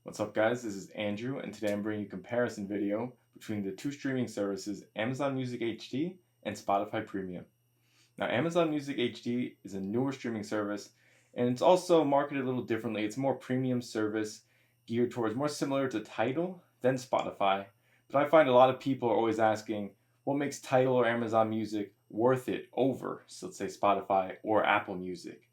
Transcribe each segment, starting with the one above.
What's up, guys? This is Andrew, and today I'm bringing a comparison video between the two streaming services Amazon Music HD and Spotify Premium. Now, Amazon Music HD is a newer streaming service, and it's also marketed a little differently. It's a more premium service geared towards more similar to Tidal than Spotify. But I find a lot of people are always asking what makes Tidal or Amazon Music worth it over, so let's say Spotify or Apple Music.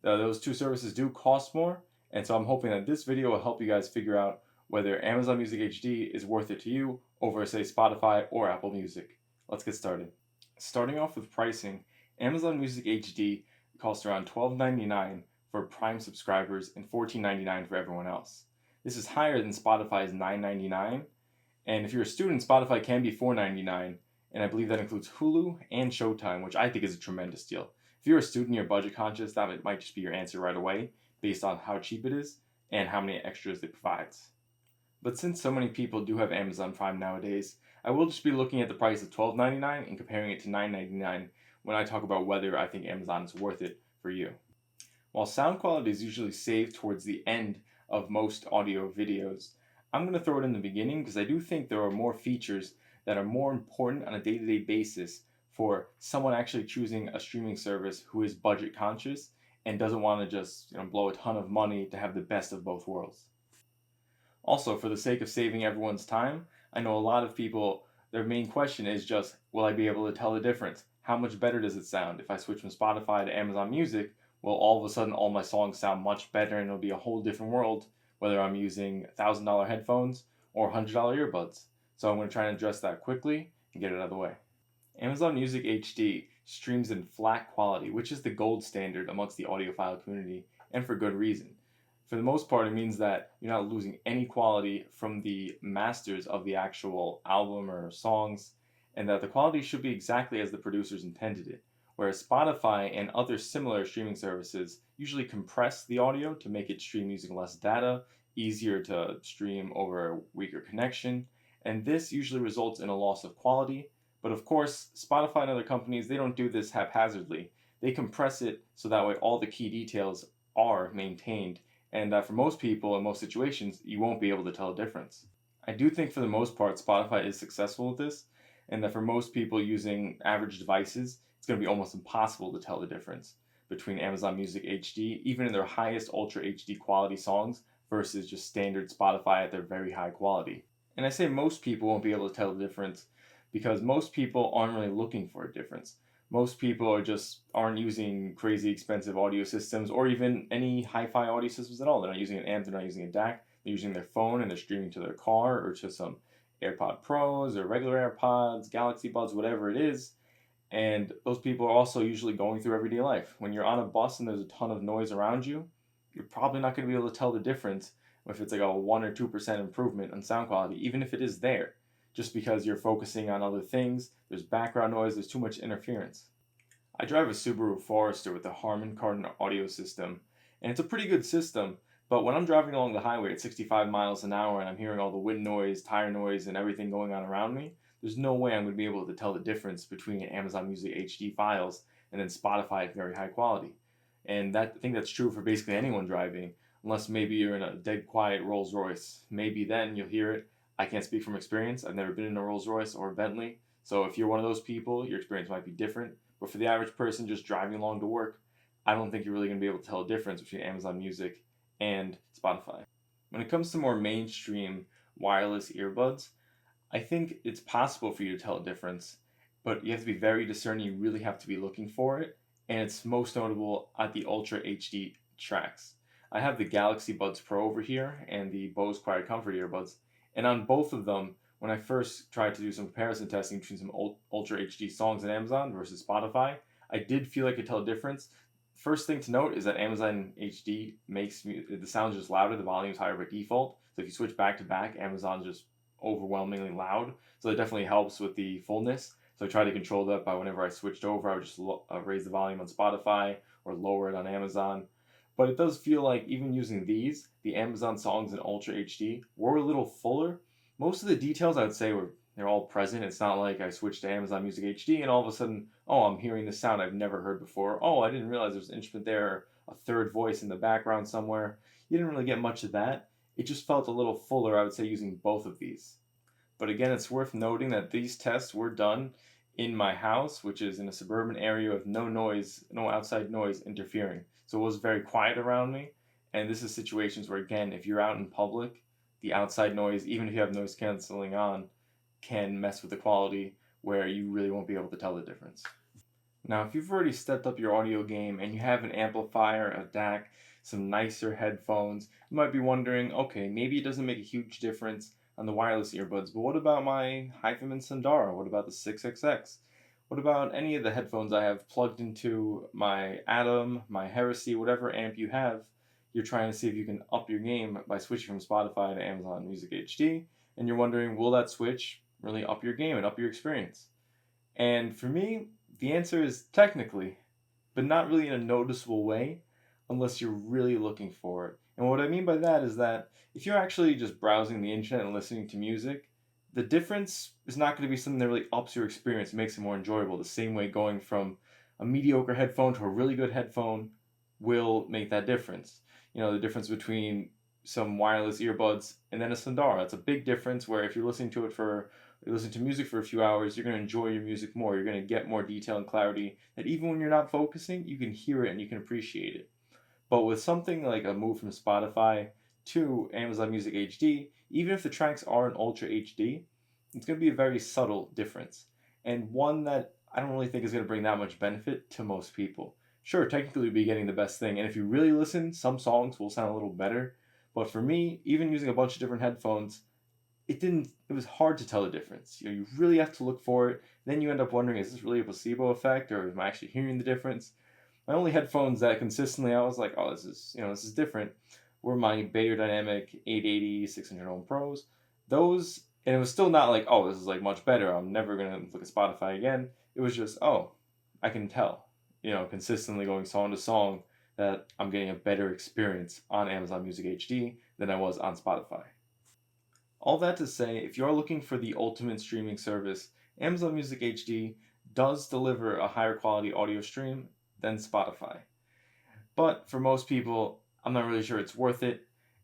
Those two services do cost more, and so I'm hoping that this video will help you guys figure out whether Amazon Music HD is worth it to you over, say, Spotify or Apple Music. Let's get started. Starting off with pricing, Amazon Music HD costs around $12.99 for Prime subscribers and $14.99 for everyone else. This is higher than Spotify's $9.99, and if you're a student, Spotify can be $4.99, and I believe that includes Hulu and Showtime, which I think is a tremendous deal. If you're a student, you're budget conscious, that might just be your answer right away based on how cheap it is and how many extras it provides. But since so many people do have Amazon Prime nowadays, I will just be looking at the price of $12.99 and comparing it to $9.99 when I talk about whether I think Amazon is worth it for you. While sound quality is usually saved towards the end of most audio videos, I'm going to throw it in the beginning because I do think there are more features that are more important on a day-to-day basis for someone actually choosing a streaming service who is budget conscious and doesn't want to just blow a ton of money to have the best of both worlds. Also, for the sake of saving everyone's time, I know a lot of people, their main question is just, will I be able to tell the difference? How much better does it sound? If I switch from Spotify to Amazon Music, will all of a sudden all my songs sound much better and it'll be a whole different world, whether I'm using $1,000 headphones or $100 earbuds? So I'm going to try and address that quickly and get it out of the way. Amazon Music HD streams in flat quality, which is the gold standard amongst the audiophile community, and for good reason. For the most part, it means that you're not losing any quality from the masters of the actual album or songs, and that the quality should be exactly as the producers intended it. Whereas Spotify and other similar streaming services usually compress the audio to make it stream using less data, easier to stream over a weaker connection, and this usually results in a loss of quality. But of course, Spotify and other companies, they don't do this haphazardly. They compress it so that way all the key details are maintained, and that for most people in most situations, you won't be able to tell a difference. I do think for the most part, Spotify is successful with this, and that for most people using average devices, it's going to be almost impossible to tell the difference between Amazon Music HD, even in their highest Ultra HD quality songs, versus just standard Spotify at their very high quality. And I say most people won't be able to tell the difference because most people aren't really looking for a difference. Most people aren't using crazy expensive audio systems or even any hi-fi audio systems at all. They're not using an amp, they're not using a DAC, they're using their phone and they're streaming to their car or to some AirPod Pros or regular AirPods, Galaxy Buds, whatever it is. And those people are also usually going through everyday life. When you're on a bus and there's a ton of noise around you, you're probably not going to be able to tell the difference if it's like a 1 or 2% improvement on sound quality, even if it is there, just because you're focusing on other things, there's background noise, there's too much interference. I drive a Subaru Forester with a Harman Kardon audio system, and it's a pretty good system, but when I'm driving along the highway at 65 miles an hour and I'm hearing all the wind noise, tire noise, and everything going on around me, there's no way I'm going to be able to tell the difference between Amazon Music HD files and then Spotify at very high quality. And I think that's true for basically anyone driving, unless maybe you're in a dead quiet Rolls Royce. Maybe then you'll hear it. I can't speak from experience. I've never been in a Rolls Royce or a Bentley. So if you're one of those people, your experience might be different. But for the average person just driving along to work, I don't think you're really going to be able to tell a difference between Amazon Music and Spotify. When it comes to more mainstream wireless earbuds, I think it's possible for you to tell a difference, but you have to be very discerning. You really have to be looking for it, and it's most notable at the Ultra HD tracks. I have the Galaxy Buds Pro over here and the Bose Quiet Comfort earbuds, and on both of them, when I first tried to do some comparison testing between some Ultra HD songs on Amazon versus Spotify, I did feel like I could tell a difference. First thing to note is that Amazon HD makes the sound just louder, the volume is higher by default. So if you switch back to back, Amazon's just overwhelmingly loud. So that definitely helps with the fullness. So I tried to control that by whenever I switched over, I would just raise the volume on Spotify or lower it on Amazon. But it does feel like even using these, the Amazon songs in Ultra HD were a little fuller. Most of the details I would say they're all present. It's not like I switched to Amazon Music HD and all of a sudden, oh, I'm hearing this sound I've never heard before. Oh, I didn't realize there was an instrument there, or a third voice in the background somewhere. You didn't really get much of that. it just felt a little fuller, I would say, using both of these. But again, it's worth noting that these tests were done in my house, which is in a suburban area with no noise, no outside noise interfering. So it was very quiet around me. And this is situations where, again, if you're out in public, the outside noise, even if you have noise canceling on, can mess with the quality where you really won't be able to tell the difference. Now, if you've already stepped up your audio game and you have an amplifier, a DAC, some nicer headphones, you might be wondering, okay, maybe it doesn't make a huge difference on the wireless earbuds, but what about my Hyphaman Sundara? What about the 6XX? What about any of the headphones I have plugged into my Atom, my Heresy, whatever amp you have? You're trying to see if you can up your game by switching from Spotify to Amazon Music HD, and you're wondering, will that switch really up your game and up your experience? And for me, the answer is technically, but not really in a noticeable way unless you're really looking for it. And what I mean by that is that if you're actually just browsing the internet and listening to music, the difference is not going to be something that really ups your experience, makes it more enjoyable. The same way going from a mediocre headphone to a really good headphone will make that difference. You know, the difference between some wireless earbuds and then a Sundara. It's a big difference where if you're listening to music for a few hours, you're going to enjoy your music more. You're going to get more detail and clarity that even when you're not focusing, you can hear it and you can appreciate it. But with something like a move from Spotify to Amazon Music HD, even if the tracks are in Ultra HD, it's going to be a very subtle difference. And one that I don't really think is going to bring that much benefit to most people. Sure, technically you'll be getting the best thing, and if you really listen, some songs will sound a little better. But for me, even using a bunch of different headphones, it was hard to tell the difference. You know, you really have to look for it. Then you end up wondering, is this really a placebo effect, or am I actually hearing the difference? My only headphones that consistently I was like, oh, this is different, were my Beyerdynamic 880 600 ohm pros. Those, and it was still not like, oh, this is like much better, I'm never gonna look at Spotify again. It was just, oh, I can tell, consistently going song to song, that I'm getting a better experience on Amazon Music HD than I was on Spotify. All that to say, if you're looking for the ultimate streaming service, Amazon Music HD does deliver a higher quality audio stream than Spotify. But for most people, I'm not really sure it's worth it.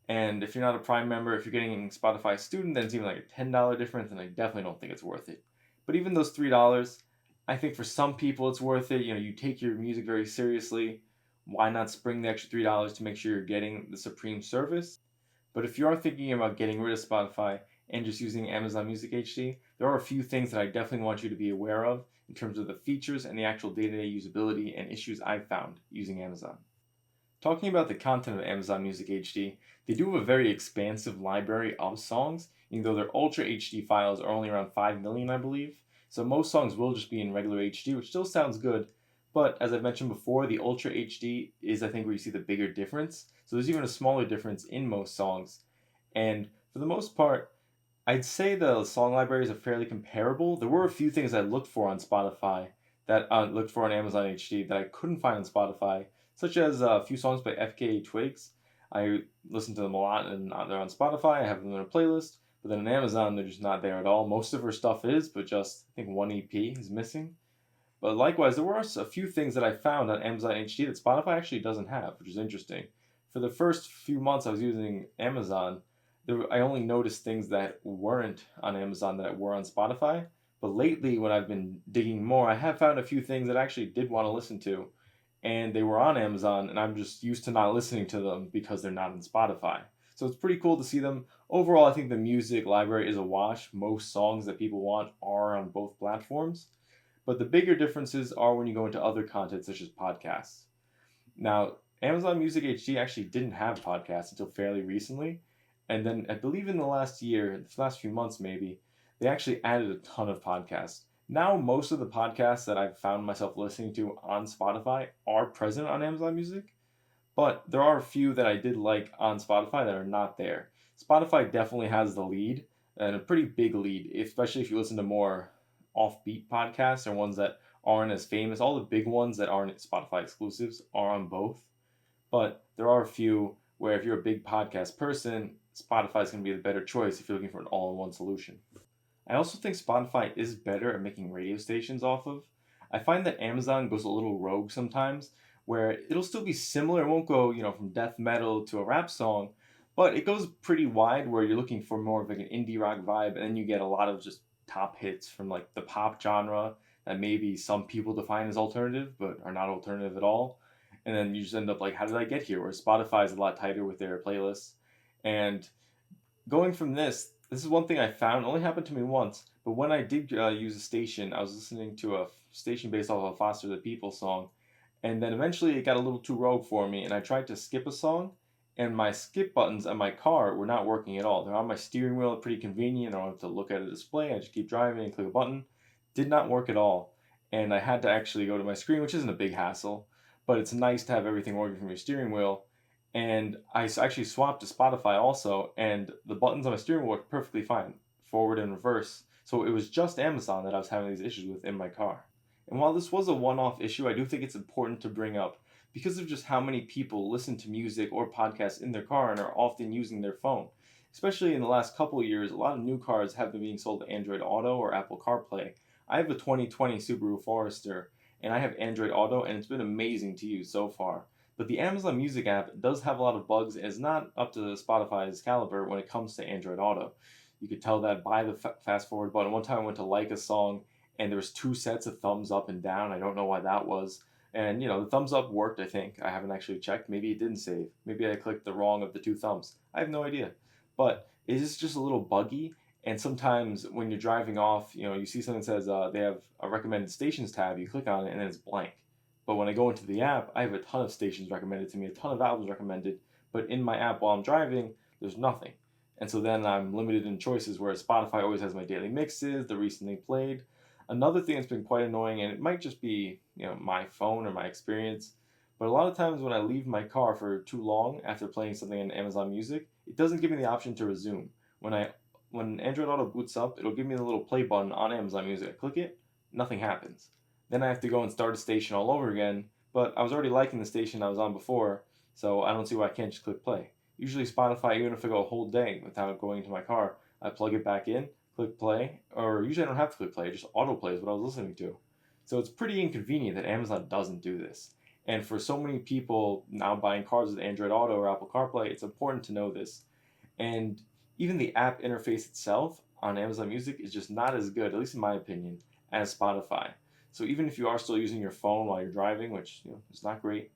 And if you're not a Prime member, if you're getting Spotify Student, then it's even like a $10 difference, and I definitely don't think it's worth it. But even those $3, I think for some people it's worth it. You know, you take your music very seriously. Why not spring the extra $3 to make sure you're getting the supreme service? But if you are thinking about getting rid of Spotify and just using Amazon Music HD, there are a few things that I definitely want you to be aware of in terms of the features and the actual day-to-day usability and issues I've found using Amazon. Talking about the content of Amazon Music HD, they do have a very expansive library of songs, even though their Ultra HD files are only around 5 million, I believe. So most songs will just be in regular HD, which still sounds good. But as I've mentioned before, the Ultra HD is, I think, where you see the bigger difference. So there's even a smaller difference in most songs. And for the most part, I'd say the song libraries are fairly comparable. There were a few things I looked for on Spotify that looked for on Amazon HD that I couldn't find on Spotify, such as a few songs by FKA Twigs. I listen to them a lot, and they're on Spotify. I have them in a playlist, but then on Amazon, they're just not there at all. Most of her stuff is, but just I think one EP is missing. But likewise, there were a few things that I found on Amazon HD that Spotify actually doesn't have, which is interesting. For the first few months I was using Amazon, I only noticed things that weren't on Amazon that were on Spotify. But lately, when I've been digging more, I have found a few things that I actually did want to listen to, and they were on Amazon, and I'm just used to not listening to them because they're not on Spotify. So it's pretty cool to see them. Overall, I think the music library is a wash. Most songs that people want are on both platforms. But the bigger differences are when you go into other content such as podcasts. Now, Amazon Music HD actually didn't have podcasts until fairly recently. And then I believe in the last year, the last few months maybe, they actually added a ton of podcasts. Now, most of the podcasts that I've found myself listening to on Spotify are present on Amazon Music, but there are a few that I did like on Spotify that are not there. Spotify definitely has the lead, and a pretty big lead, especially if you listen to more offbeat podcasts or ones that aren't as famous. All the big ones that aren't Spotify exclusives are on both, but there are a few where if you're a big podcast person, Spotify is going to be the better choice if you're looking for an all-in-one solution. I also think Spotify is better at making radio stations off of. I find that Amazon goes a little rogue sometimes, where it'll still be similar. It won't go, from death metal to a rap song, But it goes pretty wide where you're looking for more of like an indie rock vibe, and then you get a lot of just top hits from like the pop genre that maybe some people define as alternative, but are not alternative at all. And then you just end up like, how did I get here? Where Spotify is a lot tighter with their playlists. And going from this is one thing I found. It only happened to me once, but when I did use a station, I was listening to a station based off of a Foster the People song, and then eventually it got a little too rogue for me, and I tried to skip a song, and my skip buttons on my car were not working at all. They're on my steering wheel, pretty convenient. I don't have to look at a display. I just keep driving and click a button. Did not work at all, and I had to actually go to my screen, which isn't a big hassle, but it's nice to have everything working from your steering wheel. And I actually swapped to Spotify also, and the buttons on my steering wheel worked perfectly fine, forward and reverse. So it was just Amazon that I was having these issues with in my car. And while this was a one off issue, I do think it's important to bring up because of just how many people listen to music or podcasts in their car and are often using their phone. Especially in the last couple of years, a lot of new cars have been being sold to Android Auto or Apple CarPlay. I have a 2020 Subaru Forester, and I have Android Auto, and it's been amazing to use so far. But the Amazon Music app does have a lot of bugs and is not up to Spotify's caliber when it comes to Android Auto. You could tell that by the fast forward button. One time I went to like a song and there was two sets of thumbs up and down. I don't know why that was. And the thumbs up worked, I think. I haven't actually checked. Maybe it didn't save. Maybe I clicked the wrong of the two thumbs. I have no idea. But it is just a little buggy. And sometimes when you're driving off, you see something that says they have a recommended stations tab. You click on it and then it's blank. But when I go into the app, I have a ton of stations recommended to me, a ton of albums recommended. But in my app while I'm driving, there's nothing. And so then I'm limited in choices, whereas Spotify always has my daily mixes, the recently played. Another thing that's been quite annoying, and it might just be my phone or my experience, but a lot of times when I leave my car for too long after playing something in Amazon Music, it doesn't give me the option to resume. When Android Auto boots up, it'll give me the little play button on Amazon Music. I click it, nothing happens. Then I have to go and start a station all over again, but I was already liking the station I was on before, so I don't see why I can't just click play. Usually Spotify, even if I go a whole day without going into my car, I plug it back in, click play, or usually I don't have to click play, it just auto plays what I was listening to. So it's pretty inconvenient that Amazon doesn't do this. And for so many people now buying cars with Android Auto or Apple CarPlay, it's important to know this. And even the app interface itself on Amazon Music is just not as good, at least in my opinion, as Spotify. So even if you are still using your phone while you're driving, which is not great,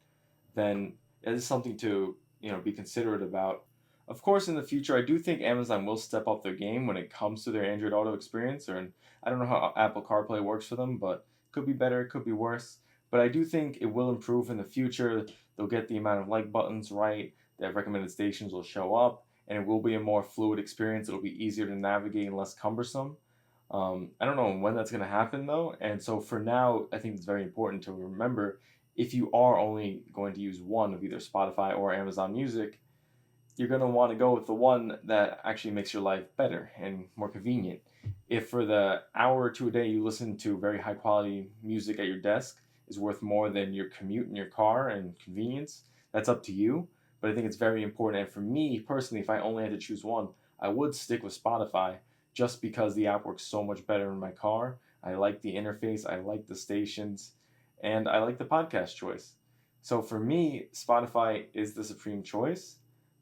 then it is something to be considerate about. Of course, in the future, I do think Amazon will step up their game when it comes to their Android Auto experience. Or I don't know how Apple CarPlay works for them, but it could be better, it could be worse. But I do think it will improve in the future. They'll get the amount of like buttons right. Their recommended stations will show up, and it will be a more fluid experience. It'll be easier to navigate and less cumbersome. I don't know when that's going to happen though, and so for now, I think it's very important to remember if you are only going to use one of either Spotify or Amazon Music, you're going to want to go with the one that actually makes your life better and more convenient. If for the hour or two a day you listen to very high quality music at your desk is worth more than your commute in your car and convenience, that's up to you. But I think it's very important. And for me personally, if I only had to choose one, I would stick with Spotify just because the app works so much better in my car. I like the interface, I like the stations, and I like the podcast choice. So for me, Spotify is the supreme choice,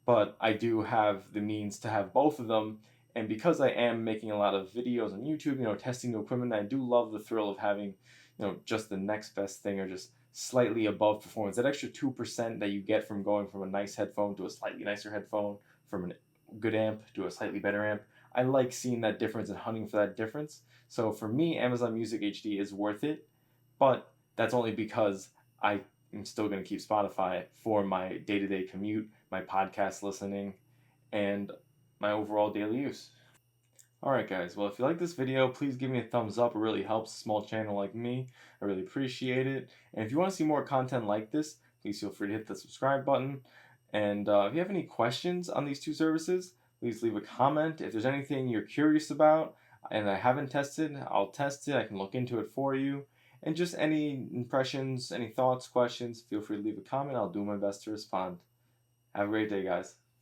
but I do have the means to have both of them. And because I am making a lot of videos on YouTube, testing new equipment, I do love the thrill of having, just the next best thing or just slightly above performance. That extra 2% that you get from going from a nice headphone to a slightly nicer headphone, from a good amp to a slightly better amp. I like seeing that difference and hunting for that difference. So for me, Amazon Music HD is worth it, but that's only because I am still going to keep Spotify for my day-to-day commute, my podcast listening, and my overall daily use. Alright guys, well if you like this video, please give me a thumbs up. It really helps a small channel like me. I really appreciate it. And if you want to see more content like this, please feel free to hit the subscribe button. And if you have any questions on these two services, please leave a comment. If there's anything you're curious about and I haven't tested, I'll test it. I can look into it for you. And just any impressions, any thoughts, questions, feel free to leave a comment. I'll do my best to respond. Have a great day, guys.